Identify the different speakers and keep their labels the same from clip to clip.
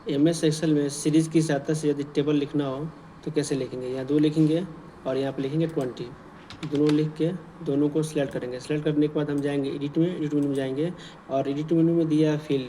Speaker 1: MS Excel में series की सहायता से यदि टेबल लिखना हो तो कैसे लिखेंगे? यहाँ 2 लिखेंगे और यहाँ पे लिखेंगे 20। दोनों लिख के दोनों को सेलेक्ट करेंगे। सेलेक्ट करने के बाद हम जाएंगे एडिट मेनू में जाएंगे और एडिट मेनू में दिया फिल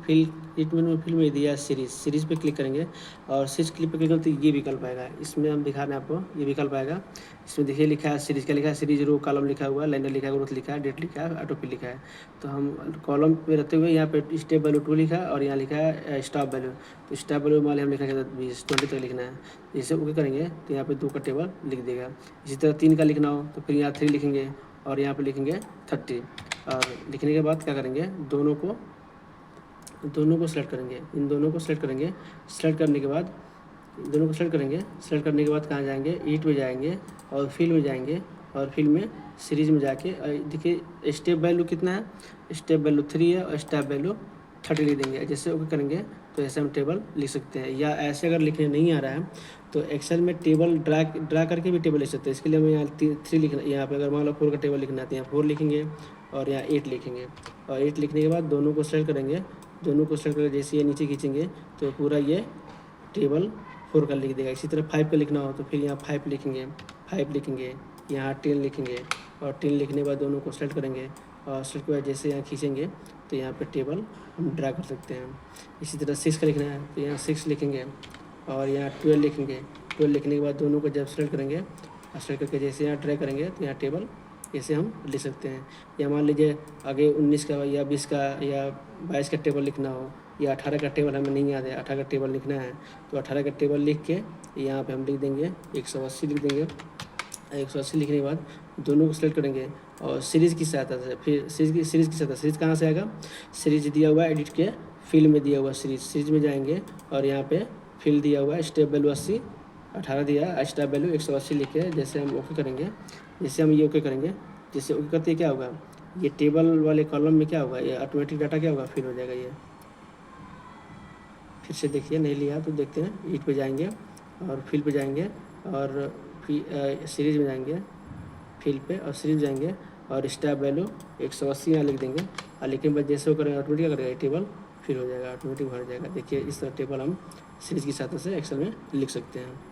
Speaker 1: एडिट मेनू में फिल में दिया सीरीज़ पे क्लिक करेंगे और सीरीज़ क्लिक पे क्लिक करेंगे तो ये विकल्प आएगा। इसमें हम दिखा रहे हैं आपको, ये विकल्प आएगा। इसमें देखिए लिखा है सीरीज़, क्या लिखा है? सीरीज रो कॉलम लिखा हुआ है, लाइनर लिखा है, ग्रोथ लिखा है, डेट लिखा है, ऑटो फिल लिखा है। तो हम कॉलम पे रहते हुए यहाँ पे स्टेप वैल्यू 2 लिखा है और यहाँ लिखा है स्टॉप वैल्यू। तो स्टॉप वैल्यू मान लिया हम लिखा है 20 तक लिखना है। जैसे ओके करेंगे तो यहाँ पे 2 का टेबल लिख देगा। इसी तरह 3 का लिखना हो तो फिर यहाँ 3 लिखेंगे और यहाँ पे लिखेंगे 30 और लिखने के बाद क्या करेंगे? दोनों को सेलेक्ट करेंगे, इन दोनों को सेलेक्ट करेंगे। सेलेक्ट करने के बाद दोनों को सेलेक्ट करेंगे। सेलेक्ट करने के बाद कहाँ जाएंगे? एडिट में जाएंगे और फिल में जाएंगे और फिल में सीरीज में जाके देखिए स्टेप वैल्यू कितना है? स्टेप वैल्यू 3 है और स्टेप वैल्यू 30 लिख देंगे। जैसे ओके करेंगे तो ऐसे हम टेबल लिख सकते हैं। या ऐसे अगर लिखने नहीं आ रहा है तो एक्सेल में टेबल ड्रा करके भी टेबल लिख सकते हैं। इसके लिए हमें यहाँ 3 लिखना, यहाँ पे अगर मान लो 4 का टेबल लिखना है तो यहाँ 4 लिखेंगे और यहाँ 8 लिखेंगे और 8 लिखने के बाद दोनों को सेलेक्ट करेंगे। दोनों को सेलेक्ट करके जैसे ये नीचे खींचेंगे तो पूरा ये टेबल 4 का लिख देगा। इसी तरह 5 का लिखना हो तो फिर यहाँ 5 लिखेंगे, यहाँ 10 लिखेंगे और 10 लिखने के बाद दोनों को सेलेक्ट करेंगे और सेलेक्ट के बाद जैसे यहाँ खींचेंगे तो यहाँ पे टेबल हम ड्रा कर सकते हैं। इसी तरह 6 का लिखना है तो यहाँ 6 लिखेंगे और यहाँ 12 लिखेंगे। 12 लिखने के बाद दोनों को जब सेलेक्ट करेंगे और सेलेक्ट करके जैसे यहाँ ड्रैग करेंगे तो यहाँ टेबल ऐसे हम लिख सकते हैं। या मान लीजिए आगे 19 का या 20 का या 22 का टेबल लिखना हो या 18 का टेबल हमें नहीं याद है, 18 का टेबल लिखना है तो 18 का टेबल लिख के यहाँ पे हम लिख देंगे 180 लिख देंगे। 180 लिखने के बाद दोनों को सेलेक्ट करेंगे और सीरीज़ की सहायता से फिर सीरीज़ कहाँ से आएगा? सीरीज दिया हुआ है एडिट के फिल में दिया हुआ सीरीज में जाएंगे और यहाँ पे फिल दिया हुआ है स्टेप वैल्यू 80, 18 दिया है, स्टेप वैल्यू 180 लिख के जैसे हम ओके करेंगे, जैसे हम ये ओके करेंगे, जैसे ओके करते क्या होगा? ये टेबल वाले कॉलम में क्या होगा? ये ऑटोमेटिक डाटा क्या होगा? फिल हो जाएगा। ये फिर से देखिए, नहीं लिया तो देखते हैं। एडिट पे जाएंगे और फिल पे जाएंगे और सीरीज में जाएंगे, फिल पे और सीरीज जाएंगे और स्टेप वैल्यू 180 यहाँ लिख देंगे और लिखने के बाद जैसे वो करेंगे ऑटोमेटिक क्या करेगा? टेबल फिल हो जाएगा, ऑटोमेटिक भर जाएगा। देखिए इस तरह टेबल हम सीरीज की सहायता से एक्सेल में लिख सकते हैं।